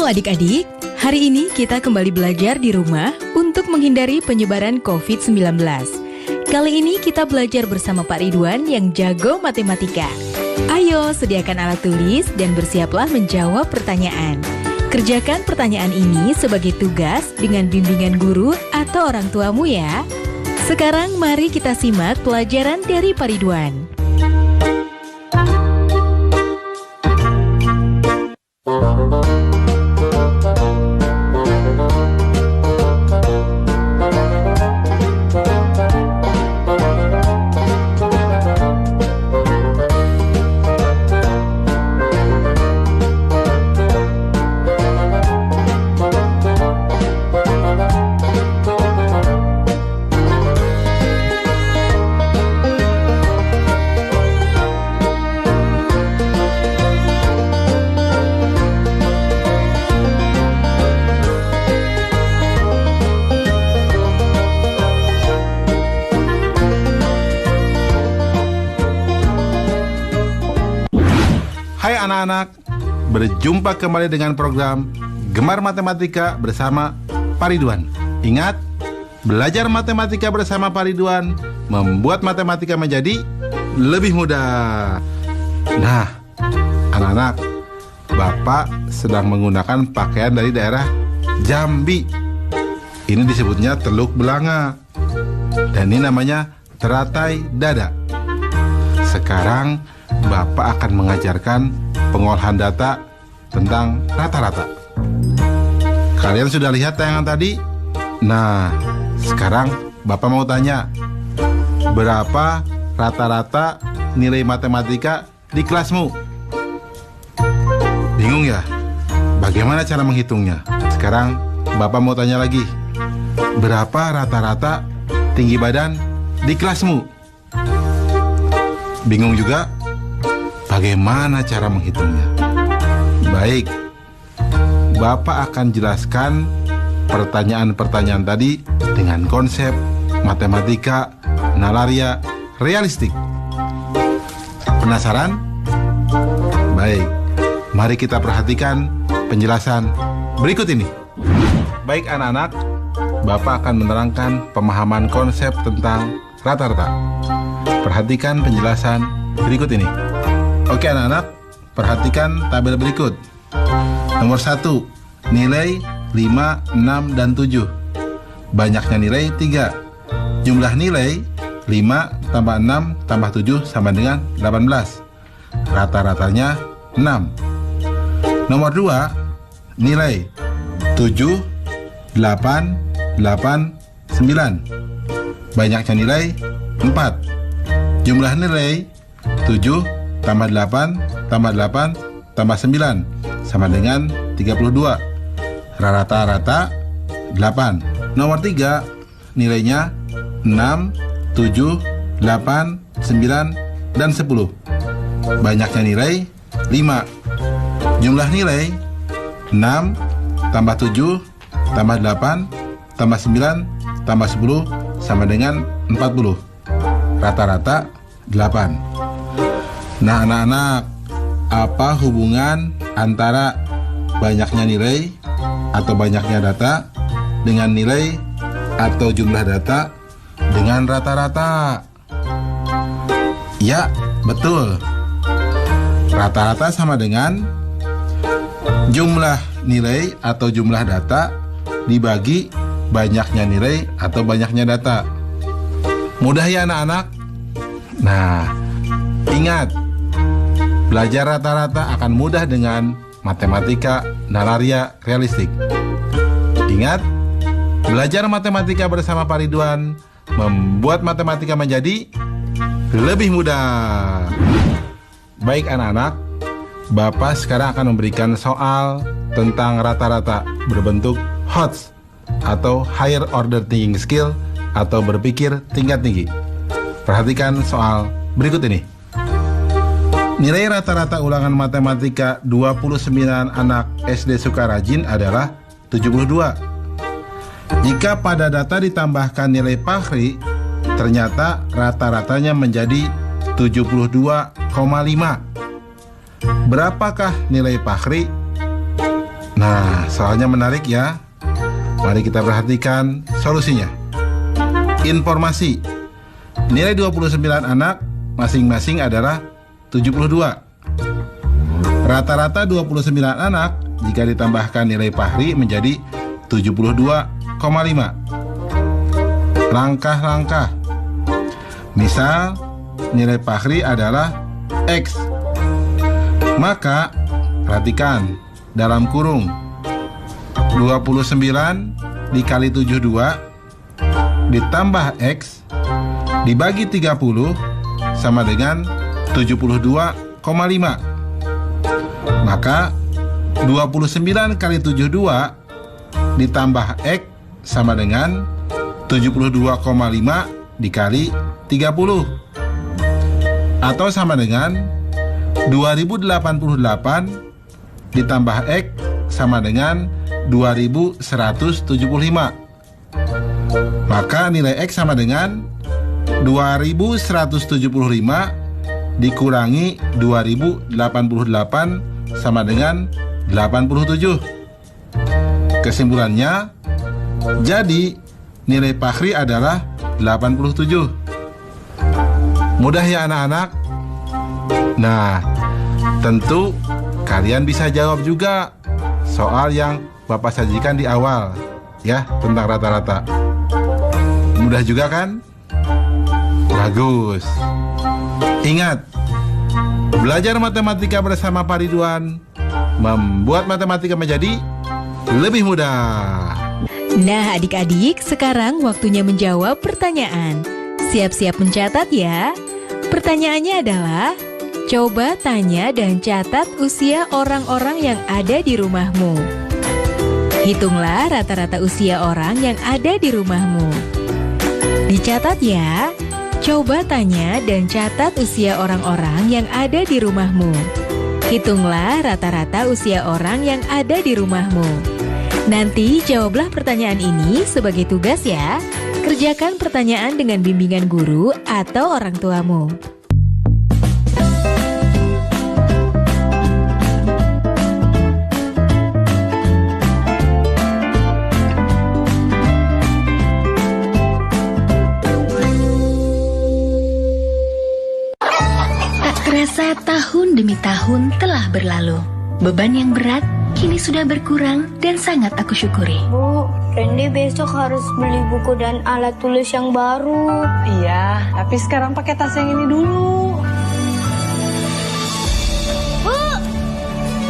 adik-adik, hari ini kita kembali belajar di rumah untuk menghindari penyebaran COVID-19. Kali ini kita belajar bersama Pak Ridwan yang jago matematika. Ayo, sediakan alat tulis dan bersiaplah menjawab pertanyaan. Kerjakan pertanyaan ini sebagai tugas dengan bimbingan guru atau orang tuamu ya. Sekarang mari kita simak pelajaran dari Pak Ridwan. Hai anak-anak, berjumpa kembali dengan program Gemar Matematika bersama Pak Ridwan. Ingat, belajar matematika bersama Pak Ridwan membuat matematika menjadi lebih mudah. Nah, anak-anak, Bapak sedang menggunakan pakaian dari daerah Jambi. Ini disebutnya teluk belanga. Dan ini namanya teratai dada. Sekarang Bapak akan mengajarkan pengolahan data tentang rata-rata. Kalian sudah lihat tayangan tadi? Nah, sekarang Bapak mau tanya, berapa rata-rata nilai matematika di kelasmu? Bingung ya? Bagaimana cara menghitungnya? Sekarang Bapak mau tanya lagi, berapa rata-rata tinggi badan di kelasmu? Bingung juga? Bagaimana cara menghitungnya? Baik, Bapak akan jelaskan pertanyaan-pertanyaan tadi dengan konsep matematika nalaria realistik. Penasaran? Baik, mari kita perhatikan penjelasan berikut ini. Baik anak-anak, Bapak akan menerangkan pemahaman konsep tentang rata-rata. Perhatikan penjelasan berikut ini. Oke anak-anak, perhatikan tabel berikut. Nomor 1, nilai 5, 6, dan 7. Banyaknya nilai 3. Jumlah nilai 5 tambah 6 tambah 7 sama dengan 18. Rata-ratanya 6. Nomor 2, nilai 7, 8, 8, 9. Banyaknya nilai 4. Jumlah nilai 7 tambah 8, tambah 8, tambah 9, sama dengan 32. Rata-rata 8. Nomor 3, nilainya 6, 7, 8, 9, dan 10. Banyaknya nilai 5. Jumlah nilai 6, tambah 7, tambah 8, tambah 9, tambah 10, sama dengan 40. Rata-rata 8. Nah anak-anak, apa hubungan antara banyaknya nilai atau banyaknya data dengan nilai atau jumlah data dengan rata-rata? Ya, betul. Rata-rata sama dengan jumlah nilai atau jumlah data dibagi banyaknya nilai atau banyaknya data. Mudah ya anak-anak? Nah, ingat, belajar rata-rata akan mudah dengan matematika nalaria realistik. Ingat, belajar matematika bersama Pak Ridwan membuat matematika menjadi lebih mudah. Baik anak-anak, Bapak sekarang akan memberikan soal tentang rata-rata berbentuk HOTS atau Higher Order Thinking Skill atau berpikir tingkat tinggi. Perhatikan soal berikut ini. Nilai rata-rata ulangan matematika 29 anak SD Sukarajin adalah 72. Jika pada data ditambahkan nilai Fahri, ternyata rata-ratanya menjadi 72,5. Berapakah nilai Fahri? Nah, soalnya menarik ya. Mari kita perhatikan solusinya. Informasi. Nilai 29 anak masing-masing adalah 72. Rata-rata 29 anak jika ditambahkan nilai Fahri menjadi 72,5. Langkah-langkah. Misal, nilai Fahri adalah X. Maka, perhatikan, dalam kurung 29 dikali 72 ditambah X dibagi 30 sama dengan 72,5. Maka 29 kali 72 ditambah X sama dengan 72,5 dikali 30, atau sama dengan 2088 ditambah X sama dengan 2175. Maka nilai X sama dengan 2175 dikurangi 2088 sama dengan 87. Kesimpulannya, jadi nilai Fahri adalah 87. Mudah ya anak-anak? Nah, tentu kalian bisa jawab juga soal yang Bapak sajikan di awal ya, tentang rata-rata. Mudah juga kan? Bagus. Ingat, belajar matematika bersama Pak Ridwan membuat matematika menjadi lebih mudah. Nah adik-adik, sekarang waktunya menjawab pertanyaan. Siap-siap mencatat ya. Pertanyaannya adalah, coba tanya dan catat usia orang-orang yang ada di rumahmu. Hitunglah rata-rata usia orang yang ada di rumahmu. Dicatat ya. Coba tanya dan catat usia orang-orang yang ada di rumahmu. Hitunglah rata-rata usia orang yang ada di rumahmu. Nanti jawablah pertanyaan ini sebagai tugas ya. Kerjakan pertanyaan dengan bimbingan guru atau orang tuamu. Terasa tahun demi tahun telah berlalu. Beban yang berat kini sudah berkurang dan sangat aku syukuri. Bu, Randy besok harus beli buku dan alat tulis yang baru. Iya, tapi sekarang pakai tas yang ini dulu. Bu,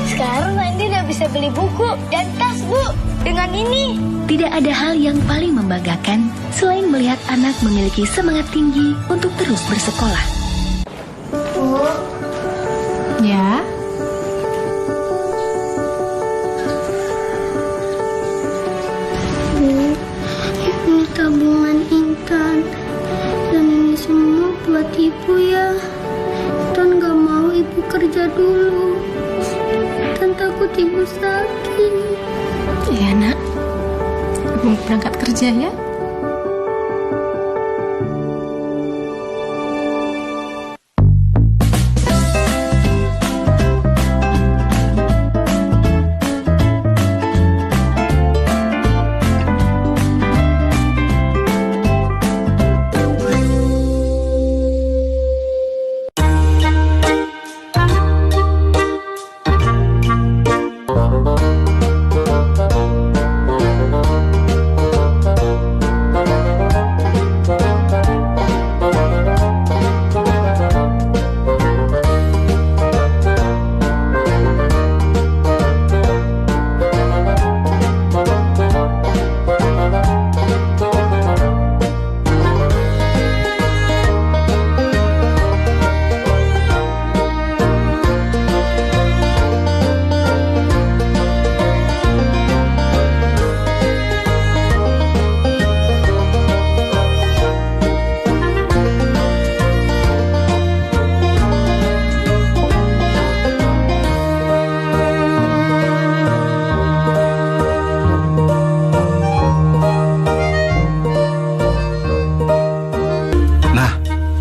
sekarang Randy udah bisa beli buku dan tas, Bu. Dengan ini. Tidak ada hal yang paling membanggakan selain melihat anak memiliki semangat tinggi untuk terus bersekolah. Bu. Ya. Ini tabungan Intan. Dan ini semua buat ibu ya. Intan gak mau ibu kerja dulu. Intan takut ibu sakit. Iya nak, ibu berangkat kerja ya.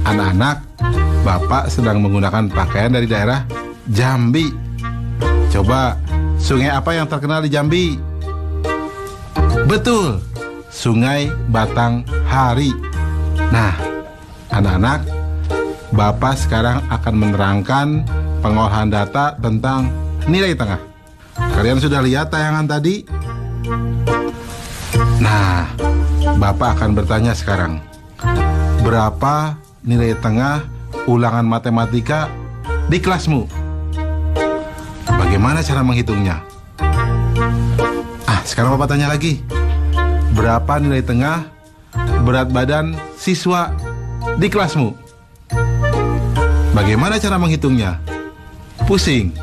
Anak-anak, Bapak sedang menggunakan pakaian dari daerah Jambi. Coba sungai apa yang terkenal di Jambi? Betul, Sungai Batanghari. Nah, anak-anak, Bapak sekarang akan menerangkan pengolahan data tentang nilai tengah. Kalian sudah lihat tayangan tadi? Nah, Bapak akan bertanya sekarang, berapa nilai tengah ulangan matematika di kelasmu? Bagaimana cara menghitungnya? Sekarang Bapak tanya lagi, berapa nilai tengah berat badan siswa di kelasmu? Bagaimana cara menghitungnya? Pusing?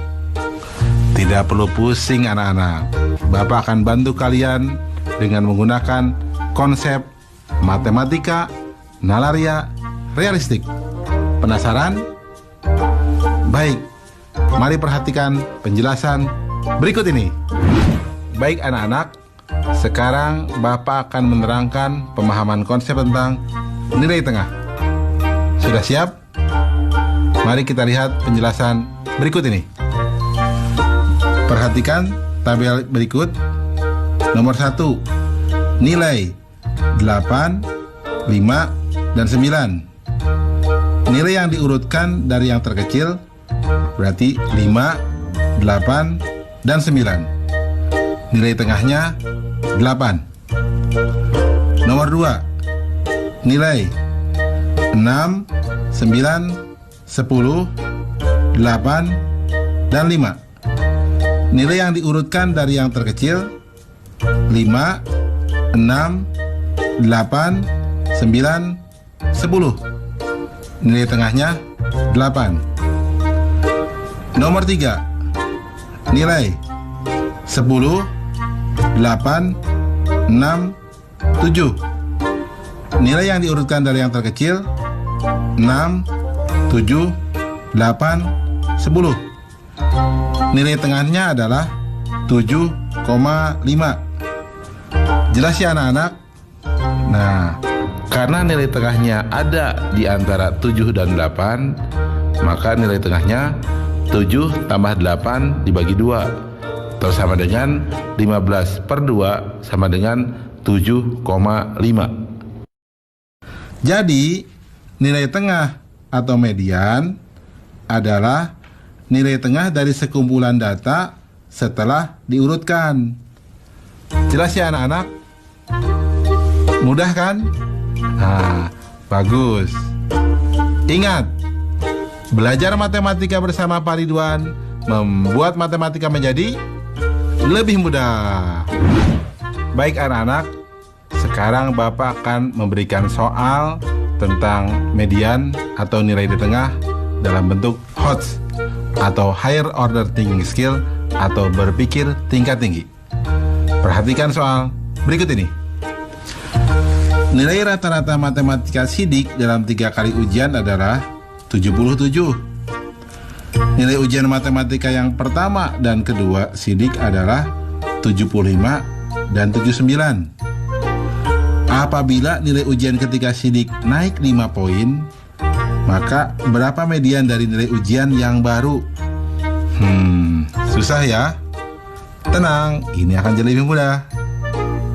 Tidak perlu pusing anak-anak. Bapak akan bantu kalian dengan menggunakan konsep matematika nalaria realistik. Penasaran? Baik, mari perhatikan penjelasan berikut ini. Baik anak-anak, sekarang Bapak akan menerangkan pemahaman konsep tentang nilai tengah. Sudah siap? Mari kita lihat penjelasan berikut ini. Perhatikan tabel berikut. Nomor 1, nilai 8, 5, dan 9. Nilai yang diurutkan dari yang terkecil berarti 5, 8, dan 9. Nilai tengahnya 8. Nomor 2, nilai 6, 9, 10, 8, dan 5. Nilai yang diurutkan dari yang terkecil 5, 6, 8, 9, 10. Nilai tengahnya 8. Nomor 3, nilai 10, 8, 6, 7. Nilai yang diurutkan dari yang terkecil 6, 7, 8, 10. Nilai tengahnya adalah 7,5. Jelas ya anak-anak? Nah, karena nilai tengahnya ada di antara 7 dan 8, maka nilai tengahnya 7 tambah 8 dibagi 2 sama dengan 15/2 sama dengan 7,5. Jadi, nilai tengah atau median adalah nilai tengah dari sekumpulan data setelah diurutkan. Jelas ya anak-anak? Mudah kan? Nah, bagus. Ingat, belajar matematika bersama Pak Ridwan membuat matematika menjadi lebih mudah. Baik anak-anak, sekarang Bapak akan memberikan soal tentang median atau nilai di tengah dalam bentuk HOTS atau Higher Order Thinking Skill atau berpikir tingkat tinggi. Perhatikan soal berikut ini. Nilai rata-rata matematika sidik dalam 3 kali ujian adalah 77. Nilai ujian matematika yang pertama dan kedua sidik adalah 75 dan 79. Apabila nilai ujian ketika sidik naik 5 poin, maka berapa median dari nilai ujian yang baru? Susah ya? Tenang, ini akan jadi lebih mudah.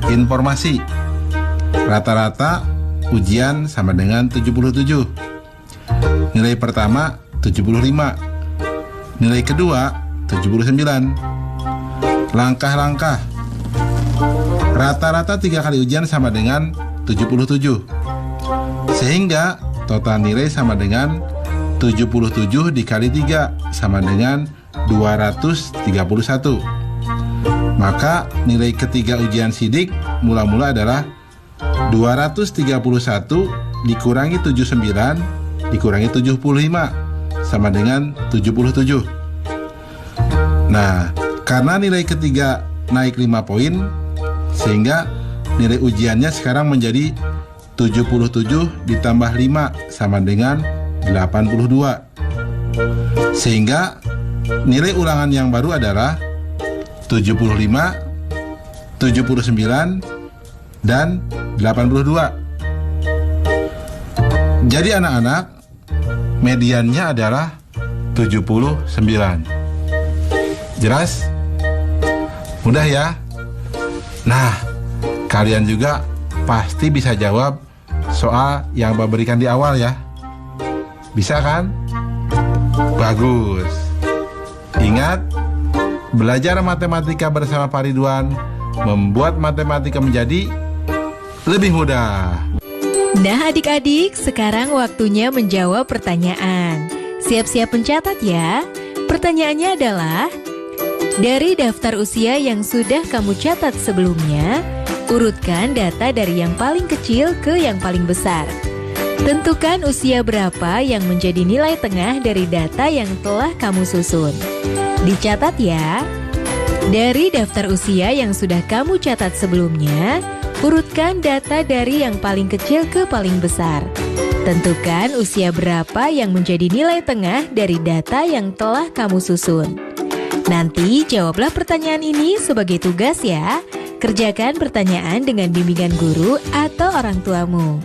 Informasi. Rata-rata ujian sama dengan 77. Nilai pertama 75. Nilai kedua 79. Langkah-langkah. Rata-rata 3 kali ujian sama dengan 77. Sehingga total nilai sama dengan 77 dikali 3 sama dengan 231. Maka nilai ketiga ujian sidik mula-mula adalah 231 dikurangi 79 dikurangi 75 sama dengan 77. Nah, karena nilai ketiga naik 5 poin, sehingga nilai ujiannya sekarang menjadi 77 ditambah 5 sama dengan 82. Sehingga nilai ulangan yang baru adalah 75, 79, dan 82. Jadi anak-anak, mediannya adalah 79. Jelas? Mudah ya? Nah, kalian juga pasti bisa jawab soal yang Bapak berikan di awal ya. Bisa kan? Bagus. Ingat, belajar matematika bersama Pak Ridwan membuat matematika menjadi lebih mudah. Nah adik-adik, sekarang waktunya menjawab pertanyaan. Siap-siap mencatat ya. Pertanyaannya adalah, dari daftar usia yang sudah kamu catat sebelumnya, urutkan data dari yang paling kecil ke yang paling besar. Tentukan usia berapa yang menjadi nilai tengah dari data yang telah kamu susun. Dicatat ya. Dari daftar usia yang sudah kamu catat sebelumnya, urutkan data dari yang paling kecil ke paling besar. Tentukan usia berapa yang menjadi nilai tengah dari data yang telah kamu susun. Nanti jawablah pertanyaan ini sebagai tugas ya. Kerjakan pertanyaan dengan bimbingan guru atau orang tuamu.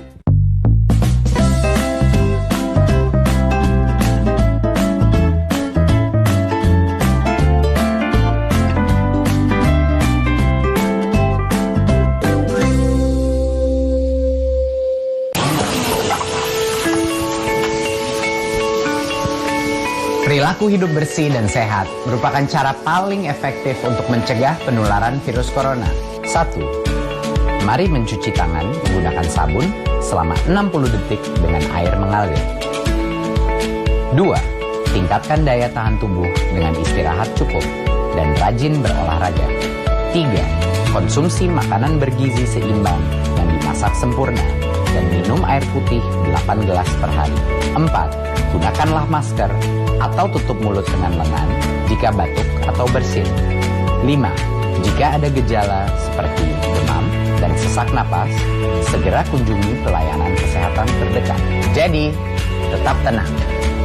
Perilaku hidup bersih dan sehat merupakan cara paling efektif untuk mencegah penularan virus corona. 1. Mari mencuci tangan menggunakan sabun selama 60 detik dengan air mengalir. 2. Tingkatkan daya tahan tubuh dengan istirahat cukup dan rajin berolahraga. 3. Konsumsi makanan bergizi seimbang yang dimasak sempurna dan minum air putih 8 gelas per hari. 4. Gunakanlah masker atau tutup mulut dengan lengan jika batuk atau bersin. 5. Jika ada gejala seperti demam dan sesak napas, segera kunjungi pelayanan kesehatan terdekat. Jadi, tetap tenang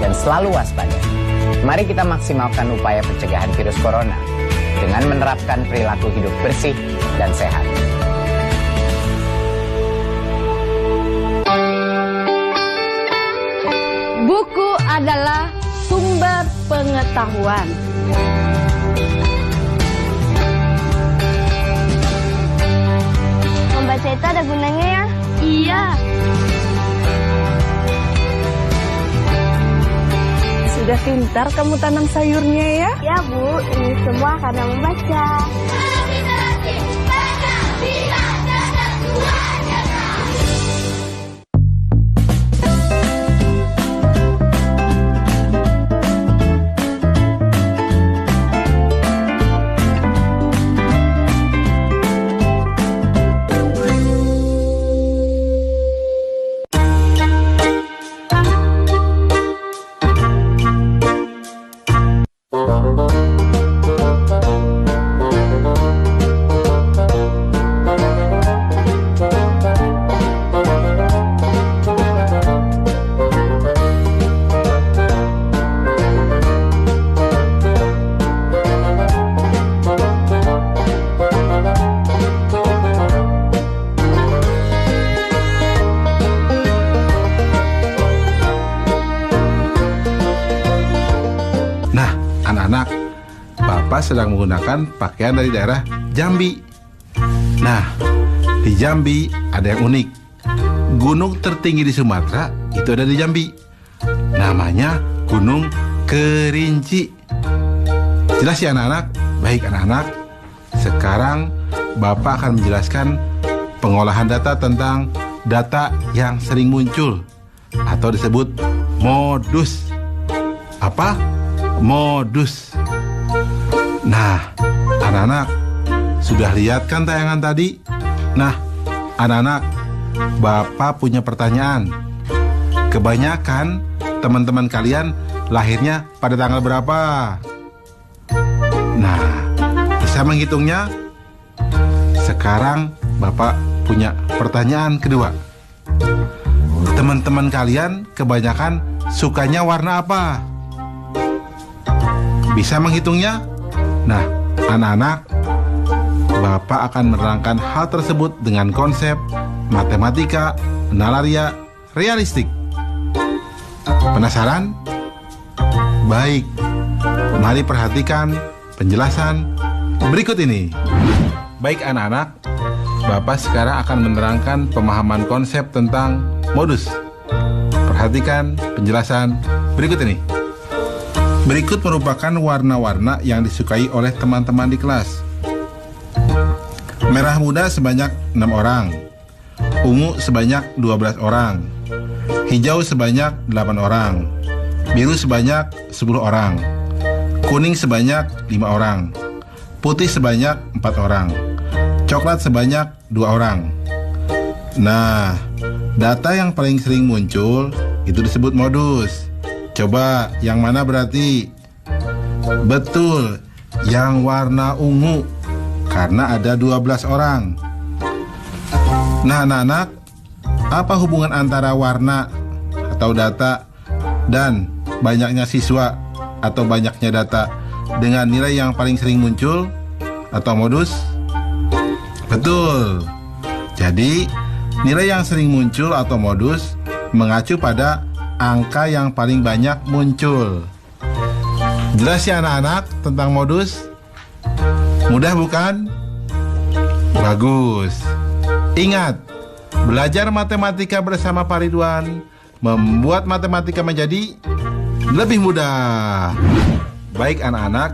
dan selalu waspada. Mari kita maksimalkan upaya pencegahan virus corona dengan menerapkan perilaku hidup bersih dan sehat. Buku adalah sumber pengetahuan. Membaca itu ada gunanya ya? Iya. Sudah pintar kamu tanam sayurnya ya? Ya Bu, ini semua karena membaca. Anak-anak, Bapak sedang menggunakan pakaian dari daerah Jambi. Nah, di Jambi ada yang unik. Gunung tertinggi di Sumatera itu ada di Jambi. Namanya Gunung Kerinci. Jelas ya anak-anak? Baik anak-anak, sekarang Bapak akan menjelaskan pengolahan data tentang data yang sering muncul atau disebut modus. Apa? Modus. Nah, anak-anak sudah lihat kan tayangan tadi? Nah, anak-anak, Bapak punya pertanyaan. Kebanyakan teman-teman kalian lahirnya pada tanggal berapa? Nah, bisa menghitungnya? Sekarang Bapak punya pertanyaan kedua. Teman-teman kalian kebanyakan sukanya warna apa? Bisa menghitungnya? Nah, anak-anak, Bapak akan menerangkan hal tersebut dengan konsep matematika nalaria realistik. Penasaran? Baik, mari perhatikan penjelasan berikut ini. Baik anak-anak, Bapak sekarang akan menerangkan pemahaman konsep tentang modus. Perhatikan penjelasan berikut ini. Berikut merupakan warna-warna yang disukai oleh teman-teman di kelas. Merah muda sebanyak 6 orang, ungu sebanyak 12 orang, hijau sebanyak 8 orang, biru sebanyak 10 orang, kuning sebanyak 5 orang, putih sebanyak 4 orang, coklat sebanyak 2 orang. Nah, data yang paling sering muncul itu disebut modus. Coba yang mana berarti? Betul, yang warna ungu, karena ada 12 orang. Nah anak-anak, apa hubungan antara warna atau data dan banyaknya siswa atau banyaknya data dengan nilai yang paling sering muncul atau modus? Betul. Jadi nilai yang sering muncul atau modus mengacu pada angka yang paling banyak muncul. Jelas ya anak-anak tentang modus? Mudah bukan? Bagus. Ingat, belajar matematika bersama Pak Ridwan membuat matematika menjadi lebih mudah. Baik anak-anak,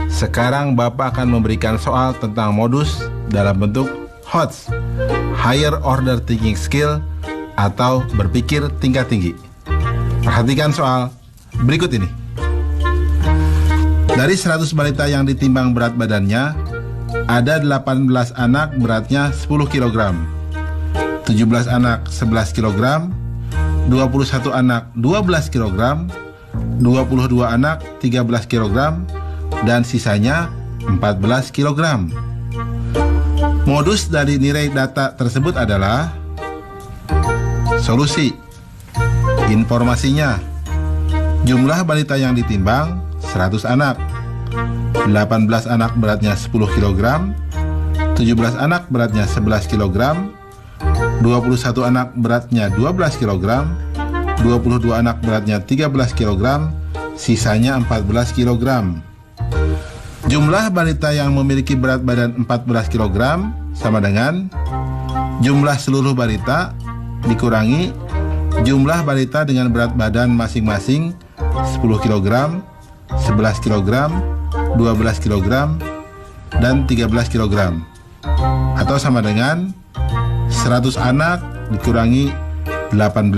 sekarang Bapak akan memberikan soal tentang modus dalam bentuk HOTS, Higher Order Thinking Skill, atau berpikir tingkat tinggi. Perhatikan soal berikut ini. Dari 100 balita yang ditimbang berat badannya, ada 18 anak beratnya 10 kg, 17 anak 11 kg, 21 anak 12 kg, 22 anak 13 kg, dan sisanya 14 kg. Modus dari nilai data tersebut adalah solusi. Informasinya, jumlah balita yang ditimbang 100 anak, 18 anak beratnya 10 kg, 17 anak beratnya 11 kg, 21 anak beratnya 12 kg, 22 anak beratnya 13 kg, sisanya 14 kg. Jumlah balita yang memiliki berat badan 14 kg sama dengan jumlah seluruh balita dikurangi jumlah balita dengan berat badan masing-masing 10 kg, 11 kg, 12 kg, dan 13 kg. Atau sama dengan 100 anak dikurangi 18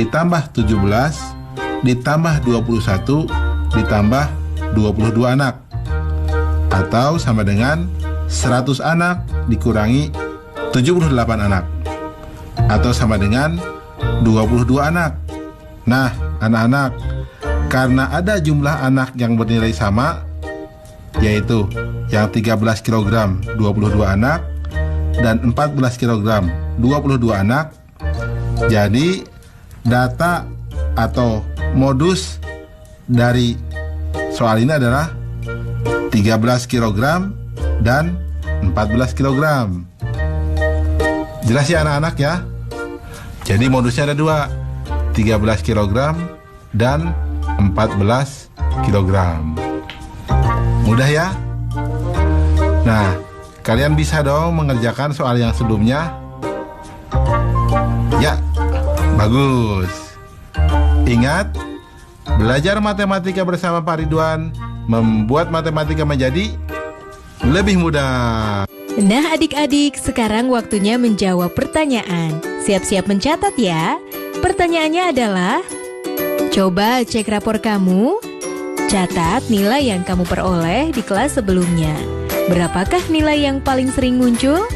ditambah 17 ditambah 21 ditambah 22 anak. Atau sama dengan 100 anak dikurangi 78 anak. Atau sama dengan 22 anak. Nah, anak-anak, karena ada jumlah anak yang bernilai sama, yaitu yang 13 kg 22 anak dan 14 kg 22 anak, jadi data atau modus dari soal ini adalah 13 kg dan 14 kg. Jelas ya anak-anak ya? Jadi modusnya ada dua, 13 kg dan 14 kg. Mudah ya? Nah, kalian bisa dong mengerjakan soal yang sebelumnya? Ya, bagus. Ingat, belajar matematika bersama Pak Ridwan membuat matematika menjadi lebih mudah. Nah adik-adik, sekarang waktunya menjawab pertanyaan. Siap-siap mencatat ya. Pertanyaannya adalah, coba cek rapor kamu. Catat nilai yang kamu peroleh di kelas sebelumnya. Berapakah nilai yang paling sering muncul?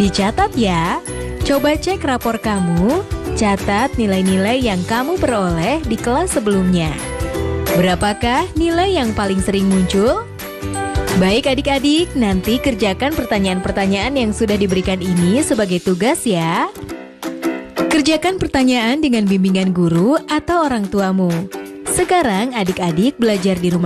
Dicatat ya. Coba cek rapor kamu. Catat nilai-nilai yang kamu peroleh di kelas sebelumnya. Berapakah nilai yang paling sering muncul? Baik adik-adik, nanti kerjakan pertanyaan-pertanyaan yang sudah diberikan ini sebagai tugas ya. Kerjakan pertanyaan dengan bimbingan guru atau orang tuamu. Sekarang adik-adik belajar di rumah